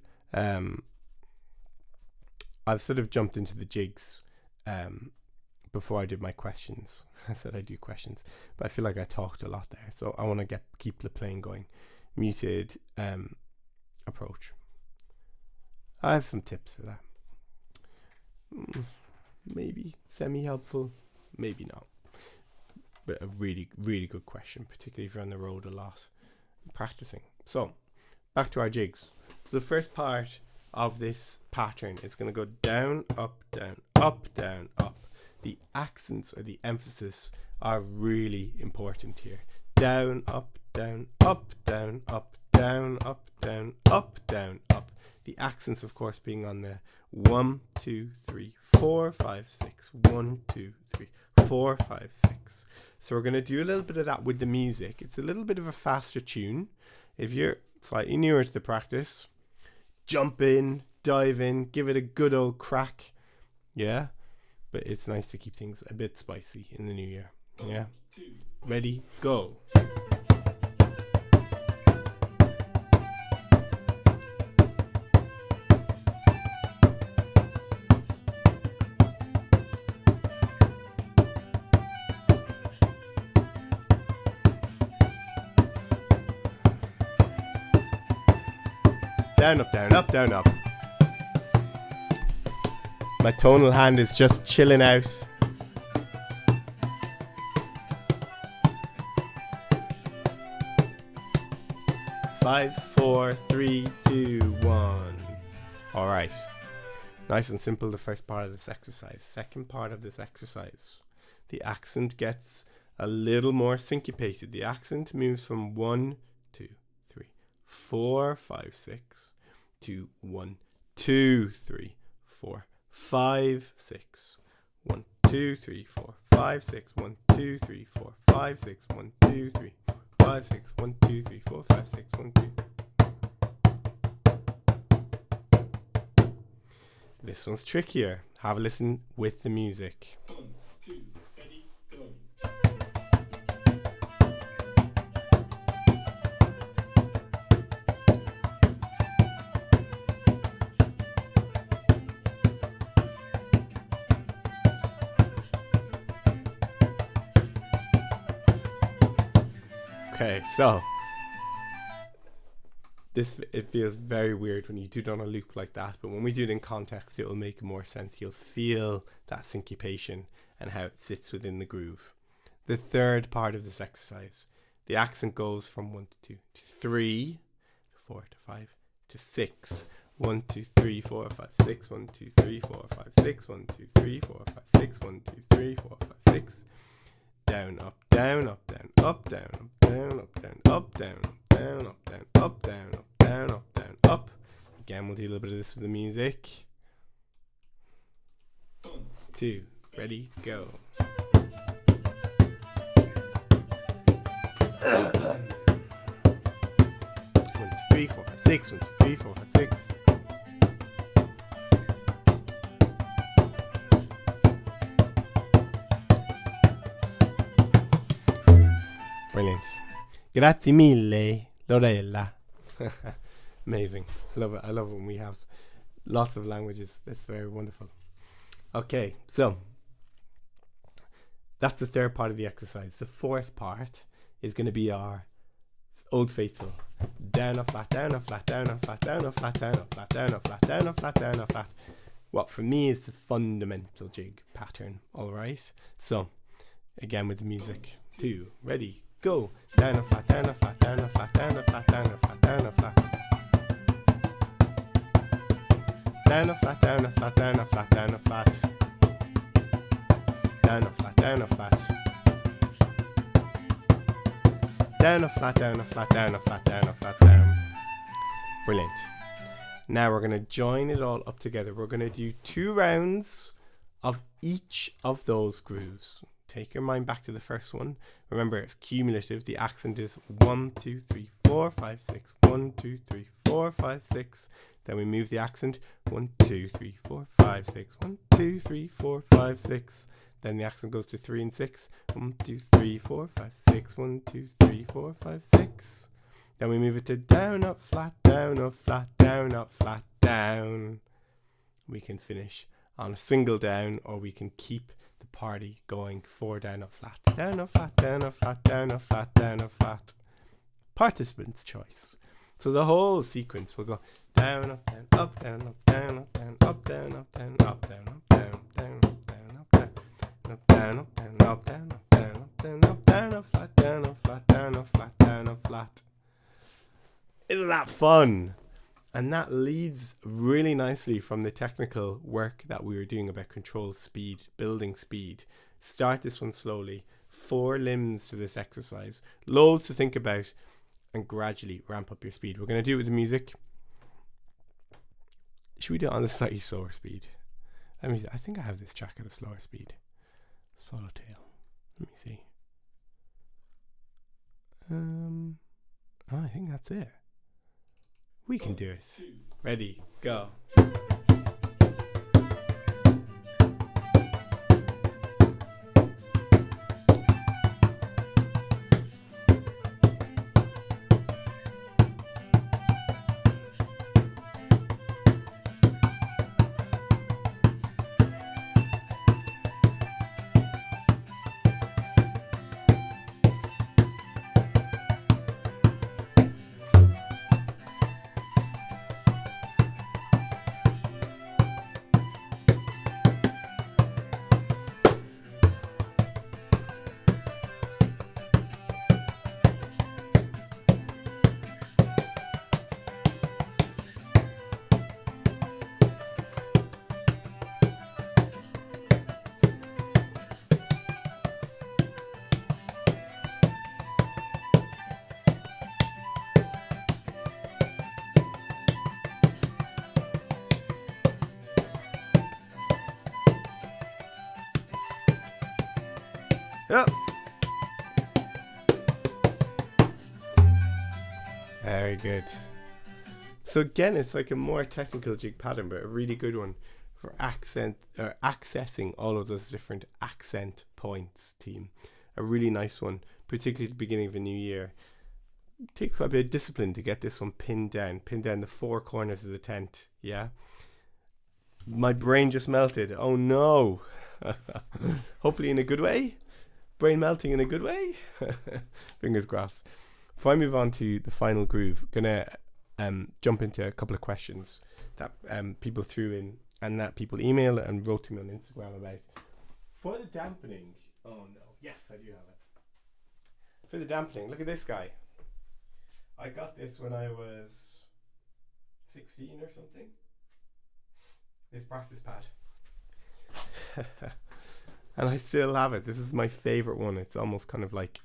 jumped into the jigs before I did my questions. I said I do questions, but I feel like I talked a lot there, so I want to keep the playing going. Muted approach. I have some tips for that. Maybe semi-helpful, maybe not. But a really, really good question, particularly if you're on the road a lot practicing. So, back to our jigs. So the first part of this pattern is going to go down, up, down, up, down, up. The accents or the emphasis are really important here. Down, up, down, up, down, up, down, up, down, up, down, up. The accents, of course, being on the 1, 2, 3, 4, 5, 6. 1, 2, 3, 4, 5, 6. So we're going to do a little bit of that with the music. It's a little bit of a faster tune. If you're slightly newer to the practice, jump in, dive in, give it a good old crack. Yeah, but it's nice to keep things a bit spicy in the new year. Yeah, ready, go. Down, up, down, up, down, up. My tonal hand is just chilling out. Five, four, three, two, one. All right. Nice and simple, the first part of this exercise. Second part of this exercise, the accent gets a little more syncopated. The accent moves from 1, 2, 3, 4, 5, 6 to 1, 2, 3, 4, 5, 6. 1, 2, 3, 4, 5, 6. 1, 2, 3, 4, 5, 6. 1, 2, 3, 5, 6. 1, 2, 3, 4, 5, 6. 1, 2. This one's trickier. Have a listen with the music. 1, 2, ready, go. Okay, so it feels very weird when you do it on a loop like that, but when we do it in context, it will make more sense. You'll feel that syncopation and how it sits within the groove. The third part of this exercise, the accent goes from 1 to 2 to 3 to 4 to 5 to 6. 1, 2, 3, 4, 5, 6. 1, 2, 3, 4, 5, 6. 1, 2, 3, 4, 5, 6. 1, 2, 3, 4, 5, 6. Down, up, down, up, down, up, down, up, down, up, down, up, down, up, down, up, down, up, down, up, down, up, down, up. Again, we'll do a little bit of this with the music. 1, 2, ready, go. 1, 2, 3, 4, 5, 6. 1, 2, 3, 4, 5, 6. Brilliant. Grazie mille, Lorella. Amazing. I love it. I love when we have lots of languages. That's very wonderful. Okay, so that's the third part of the exercise. The fourth part is going to be our Old Faithful. Down, a flat, down, a flat, down, a flat, down, a flat, down, a flat, down, a flat, down, a flat, down, a flat. What for me is the fundamental jig pattern. All right. So again with the music. 2, ready. Go. Down a flat, down a flat, down a flat, down a flat, down a flat, down a flat. Down a flat, down a flat, down a flat, down a flat. Down a flat, down a flat. Down a flat, down a flat, down a flat, down a flat, down. Brilliant. Now we're going to join it all up together. We're going to do 2 rounds of each of those grooves. Take your mind back to the first one. Remember, it's cumulative. The accent is 1, 2, 3, 4, 5, 6. 1, 2, 3, 4, 5, 6. Then we move the accent. 1, 2, 3, 4, 5, 6. 1, 2, 3, 4, 5, 6. Then the accent goes to 3 and 6. 1, 2, 3, 4, 5, 6. 1, 2, 3, 4, 5, 6. Then we move it to down, up, flat, down, up, flat, down, up, flat, down. We can finish on a single down, or we can keep the party going 4 down, up, flat, down, up, flat, down, up, flat, down, up, flat, down, up, flat. Participant's choice. So the whole sequence will go down, up, down, up, down, up, down, up, down, up, down, up, down, up, down, up, down, down, up, down, up, down, up, down, up, down, up, down, up, down, up, down, up, down, up, flat, down, up, flat, down, up, flat, down, up, flat. Isn't that fun? And that leads really nicely from the technical work that we were doing about control speed, building speed. Start this one slowly. 4 limbs to this exercise. Loads to think about, and gradually ramp up your speed. We're going to do it with the music. Should we do it on the slightly slower speed? I think I have this track at a slower speed. Swallowtail. Let me see. I think that's it. We can do it. Ready, go. Oh. Very good. So again, it's like a more technical jig pattern, but a really good one for accessing all of those different accent points, team. A really nice one, particularly at the beginning of a new year. It takes quite a bit of discipline to get this one pinned down the four corners of the tent. Yeah. My brain just melted. Oh no. Hopefully in a good way. Brain melting in a good way. Fingers crossed. Before I move on to the final groove, gonna jump into a couple of questions that people threw in and that people emailed and wrote to me on Instagram about. For the dampening, oh no, yes I do have it. For the dampening, look at this guy. I got this when I was 16 or something. This practice pad. And I still have it. This is my favorite one. It's almost kind of like,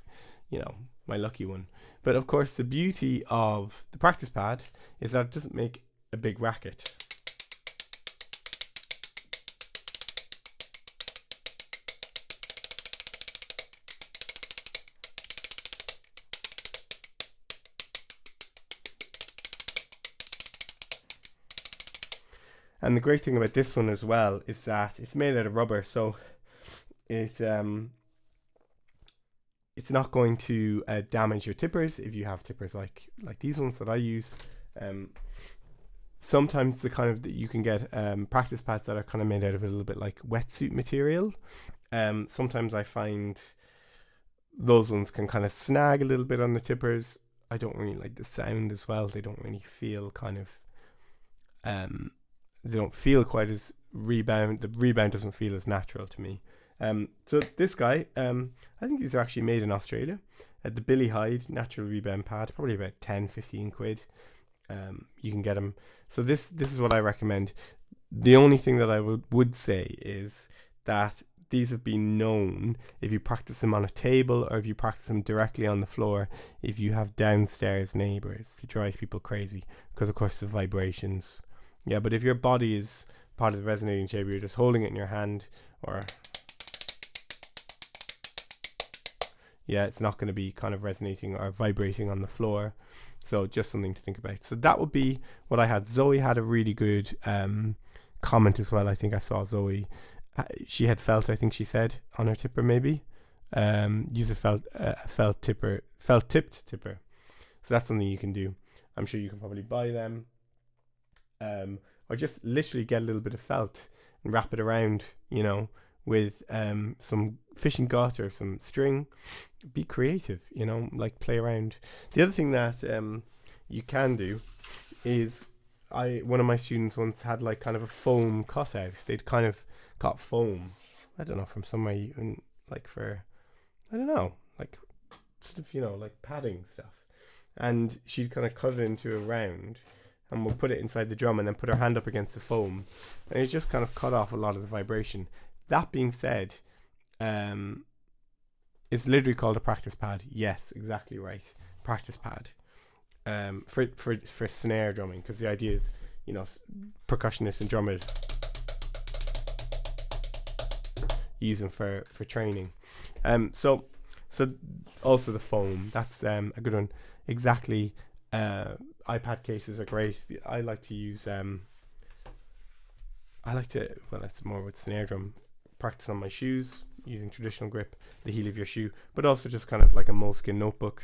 you know, my lucky one. But of course, the beauty of the practice pad is that it doesn't make a big racket. And the great thing about this one as well is that it's made out of rubber, so it's not going to damage your tippers if you have tippers like these ones that I use. Sometimes you can get practice pads that are kind of made out of a little bit like wetsuit material. Sometimes I find those ones can kind of snag a little bit on the tippers. I don't really like the sound as well. They don't really feel kind of they don't feel quite as rebound. The rebound doesn't feel as natural to me. So this guy, I think these are actually made in Australia. The Billy Hyde natural rebound pad, probably about 10-15 quid. You can get them. So this is what I recommend. The only thing that I would say is that these have been known, if you practice them on a table or if you practice them directly on the floor, if you have downstairs neighbours, to drive people crazy because of course the vibrations. Yeah, but if your body is part of the resonating chamber, you're just holding it in your hand, or yeah, it's not going to be kind of resonating or vibrating on the floor. So just something to think about. So that would be what I had. Zoe had a really good comment as well. I think I saw Zoe. She had felt, I think she said, on her tipper maybe. Use a felt tipped tipper. So that's something you can do. I'm sure you can probably buy them. Or just literally get a little bit of felt and wrap it around, you know, with some fishing gut or some string. Be creative, you know, like play around. The other thing that you can do is, one of my students once had like kind of a foam cutout. They'd kind of got foam, I don't know, from somewhere, even like for, I don't know, like sort of, you know, like padding stuff. And she'd kind of cut it into a round and we'll put it inside the drum and then put her hand up against the foam. And it just kind of cut off a lot of the vibration. That being said, it's literally called a practice pad. Yes, exactly right. Practice pad. For snare drumming, because the idea is, you know, percussionists and drummers use them for training. So also the foam, that's a good one. Exactly. iPad cases are great. I like to use it's more with snare drum, practice on my shoes using traditional grip, the heel of your shoe, but also just kind of like a moleskin notebook.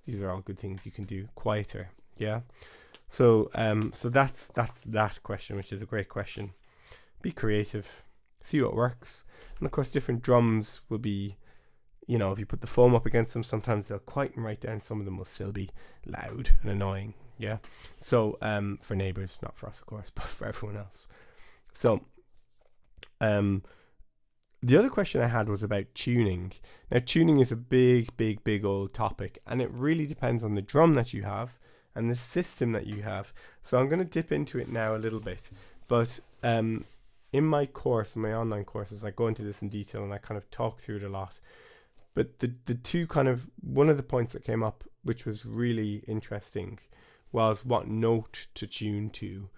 These are all good things you can do quieter. Yeah. So that's that question, which is a great question. Be creative, see what works. And of course different drums will be, you know, if you put the foam up against them, sometimes they'll quieten right down. Some of them will still be loud and annoying. Yeah. So for neighbours, not for us of course, but for everyone else. So the other question I had was about tuning. Now tuning is a big old topic, and it really depends on the drum that you have and the system that you have. So I'm going to dip into it now a little bit, but in my course, in my online courses, I go into this in detail and I kind of talk through it a lot. But the two kind of, one of the points that came up, which was really interesting, was what note to tune to.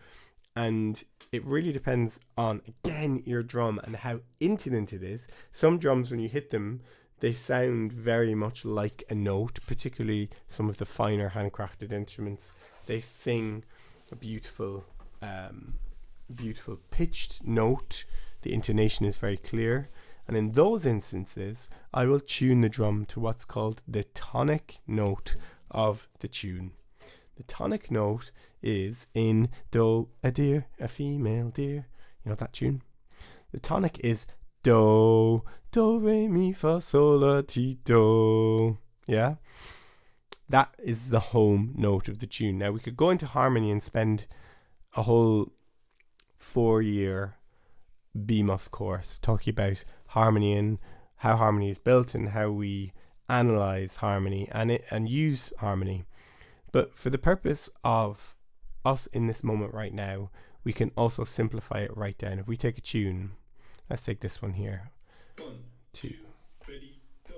And it really depends on, again, your drum and how intimate it is. Some drums, when you hit them, they sound very much like a note, particularly some of the finer handcrafted instruments. They sing a beautiful, beautiful pitched note. The intonation is very clear. And in those instances, I will tune the drum to what's called the tonic note of the tune. The tonic note is in do, a deer, a female deer. You know that tune? The tonic is do, do, re, mi, fa, sol, la, ti, do. Yeah? That is the home note of the tune. Now, we could go into harmony and spend a whole 4-year BMOS course talking about harmony and how harmony is built and how we analyze harmony and use harmony. But for the purpose of us in this moment right now, we can also simplify it right down. If we take a tune, let's take this one here. 1, 2, ready, go.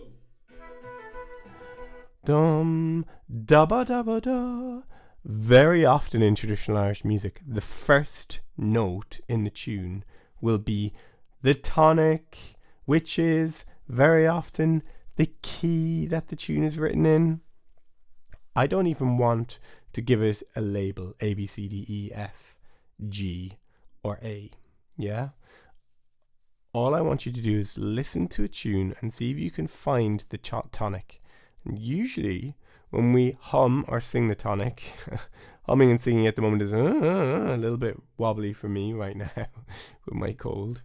Dum, da ba da ba da. Very often in traditional Irish music, the first note in the tune will be the tonic, which is very often the key that the tune is written in. I don't even want to give it a label, A, B, C, D, E, F, G, or A. Yeah? All I want you to do is listen to a tune and see if you can find the tonic. And usually, when we hum or sing the tonic, humming and singing at the moment is a little bit wobbly for me right now with my cold.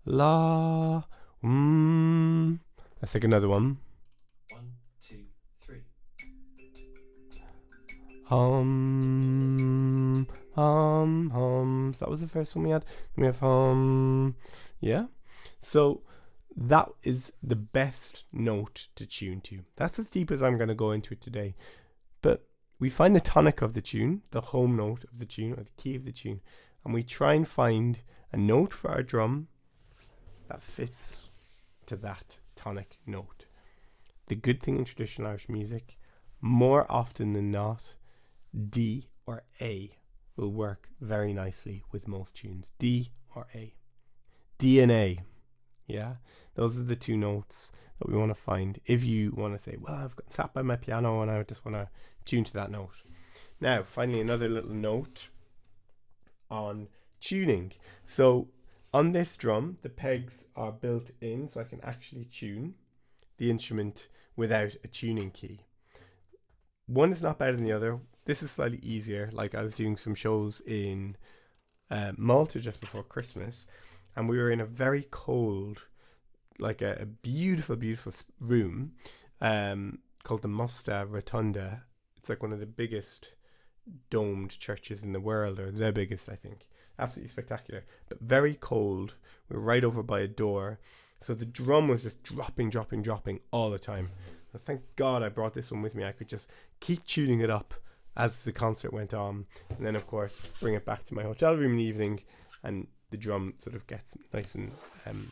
La, let's take another one. 1, 2, 3. Hum, hum, hum. So that was the first one we had. Then we have hum. Yeah. So that is the best note to tune to. That's as deep as I'm going to go into it today. But we find the tonic of the tune, the home note of the tune, or the key of the tune, and we try and find a note for our drum that fits to that tonic note. The good thing in traditional Irish music, more often than not, D or A will work very nicely with most tunes. D or A. D and A. Yeah, those are the two notes that we want to find. If you want to say, well, I've got sat by my piano and I just want to tune to that note. Now, finally, another little note on tuning. So on this drum, the pegs are built in, so I can actually tune the instrument without a tuning key. One is not better than the other. This is slightly easier. Like, I was doing some shows in Malta just before Christmas, and we were in a very cold, like a beautiful, beautiful room called the Mosta Rotunda. It's like one of the biggest domed churches in the world, or the biggest, I think. Absolutely spectacular, but very cold. We were right over by a door, so the drum was just dropping all the time. So thank God I brought this one with me. I could just keep tuning it up as the concert went on, and then of course bring it back to my hotel room in the evening, and the drum sort of gets nice and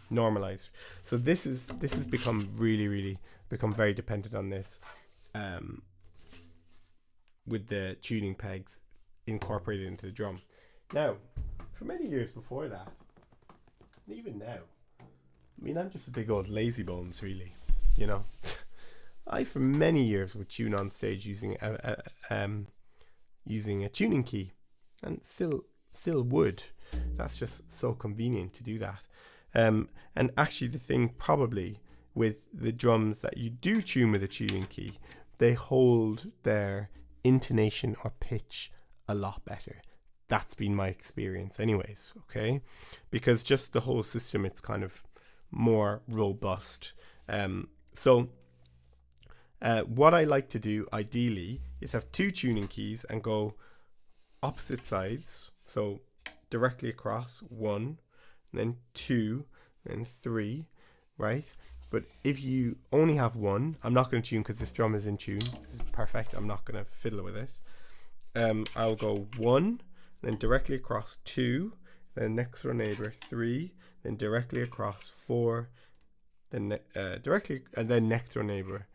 normalized. So this has become really become very dependent on this, with the tuning pegs incorporated into the drum. Now, for many years before that, and even now, I mean, I'm just a big old lazy bones, really, you know. I for many years would tune on stage using a tuning key, and still would. That's just so convenient to do that. And actually, the thing probably with the drums that you do tune with a tuning key, they hold their intonation or pitch a lot better. That's been my experience anyways, okay? Because just the whole system, it's kind of more robust. So what I like to do ideally is have 2 tuning keys and go opposite sides. So directly across, 1, then 2, then 3, right? But if you only have 1, I'm not going to tune because this drum is in tune. This is perfect. I'm not going to fiddle with this. I'll go 1, then directly across 2, then next door neighbor 3, then directly across 4, then directly, and then next door neighbor,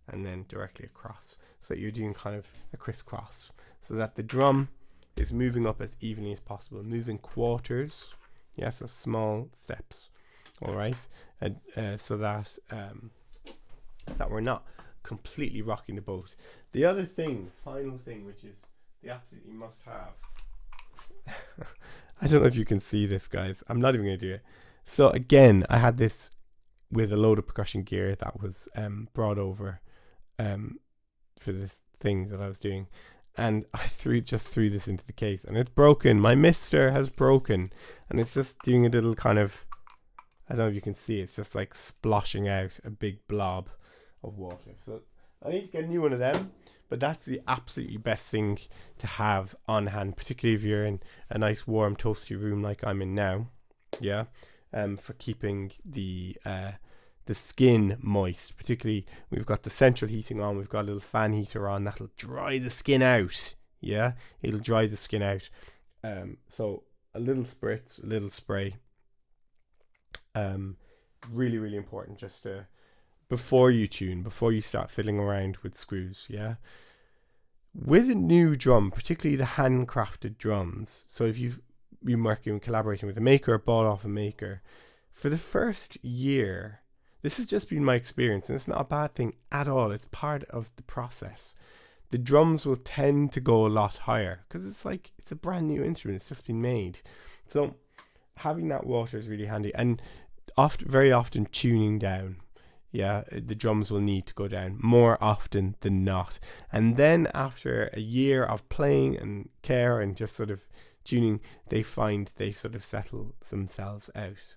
and then directly across. So you're doing kind of a crisscross, so that the drum is moving up as evenly as possible, moving quarters, so small steps, all right, and so that that we're not completely rocking the boat. The other thing, final thing, which is the absolutely must-have. I don't know if you can see this, guys. I'm not even going to do it. So again, I had this with a load of percussion gear that was brought over for this thing that I was doing, and I just threw this into the case, and it's broken. My mister has broken, and it's just doing a little kind of, I don't know if you can see, it's just like splashing out a big blob of water. So I need to get a new one of them, but that's the absolutely best thing to have on hand, particularly if you're in a nice warm toasty room like I'm in now, for keeping the skin moist. Particularly, we've got the central heating on, we've got a little fan heater on, that'll dry the skin out. It'll dry the skin out. So a little spritz, a little spray, really, really important, just to, before you tune, before you start fiddling around with screws. With a new drum, particularly the handcrafted drums, so if you've been working, collaborating with a maker or bought off a maker, for the first year, this has just been my experience, and it's not a bad thing at all. It's part of the process. The drums will tend to go a lot higher because it's a brand new instrument. It's just been made. So having that water is really handy, and very often tuning down. The drums will need to go down more often than not. And then after a year of playing and care and just sort of tuning, they find they sort of settle themselves out.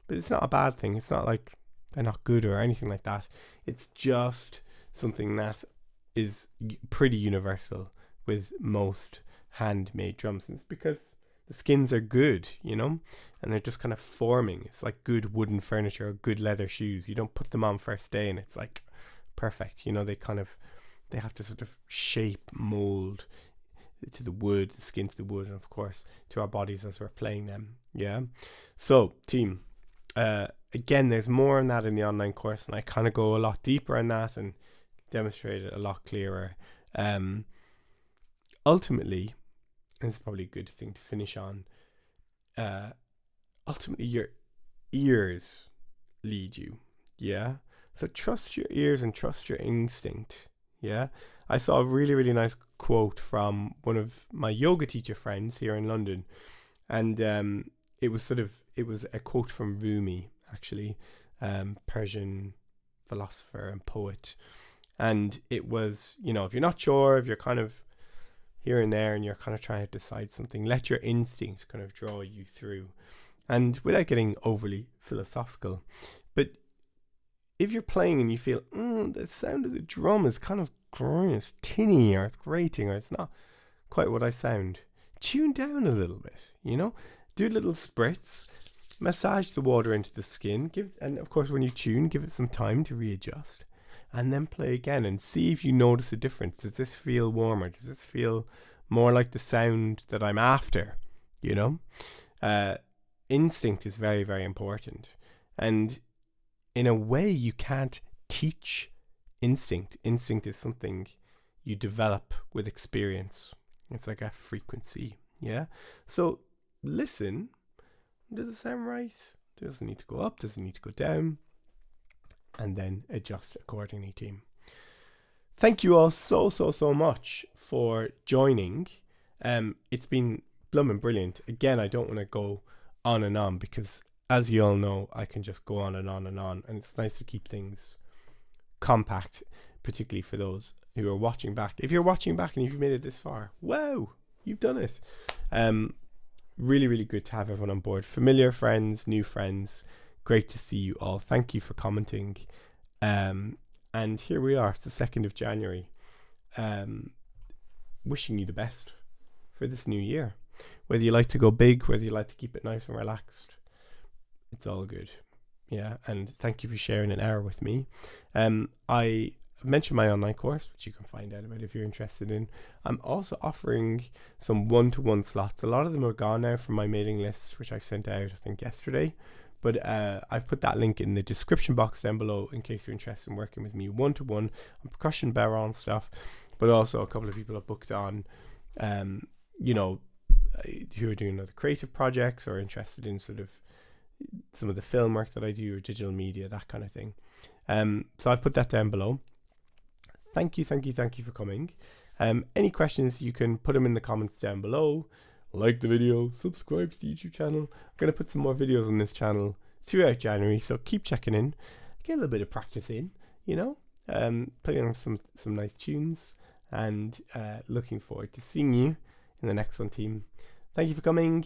But it's not a bad thing. It's not like they're not good or anything like that. It's just something that is pretty universal with most handmade drums. And it's because the skins are good, and they're just kind of forming. It's like good wooden furniture or good leather shoes. You don't put them on first day and it's like perfect. They have to sort of shape, mold to the wood, the skin to the wood, and of course to our bodies as we're playing them. So team, again, there's more on that in the online course, and I kind of go a lot deeper in that and demonstrate it a lot clearer. Ultimately, and it's probably a good thing to finish on, ultimately your ears lead you. So trust your ears and trust your instinct. I saw a really, really nice quote from one of my yoga teacher friends here in London, and it was a quote from Rumi, actually, Persian philosopher and poet. And it was, if you're not sure, if you're kind of here and there and you're kind of trying to decide something, let your instinct kind of draw you through. And without getting overly philosophical, but if you're playing and you feel, the sound of the drum is kind of it's tinny, or it's grating, or it's not quite what I sound, tune down a little bit, do little spritz, massage the water into the skin, and of course when you tune, give it some time to readjust, and then play again and see if you notice a difference. Does this feel warmer? Does this feel more like the sound that I'm after? Instinct is very, very important, and in a way you can't teach instinct. Instinct is something you develop with experience. It's like a frequency. So listen, does it sound right? Does it need to go up? Does it need to go down? And then adjust accordingly, team. Thank you all so much for joining. It's been blooming brilliant. Again, I don't want to go on and on because, as you all know, I can just go on and on and on, and it's nice to keep things compact, particularly for those who are watching back. If you're watching back and you've made it this far, wow, you've done it. Really, really good to have everyone on board. Familiar friends, new friends, great to see you all. Thank you for commenting. And here we are, it's the 2nd of January. Wishing you the best for this new year. Whether you like to go big, whether you like to keep it nice and relaxed, it's all good. And thank you for sharing an hour with me. I mentioned my online course, which you can find out about if you're interested in. I'm also offering some one-to-one slots. A lot of them are gone now from my mailing list, which I've sent out, I think, yesterday. But I've put that link in the description box down below in case you're interested in working with me one-to-one on percussion, Bodhrán stuff. But also a couple of people have booked on you know, who are doing other creative projects or interested in sort of some of the film work that I do or digital media, that kind of thing. So I've put that down below. Thank you for coming. Any questions, you can put them in the comments down below. Like the video, subscribe to the YouTube channel. I'm going to put some more videos on this channel throughout January, so keep checking in. Get a little bit of practice in, you know, playing on some nice tunes, and looking forward to seeing you in the next one, team. Thank you for coming.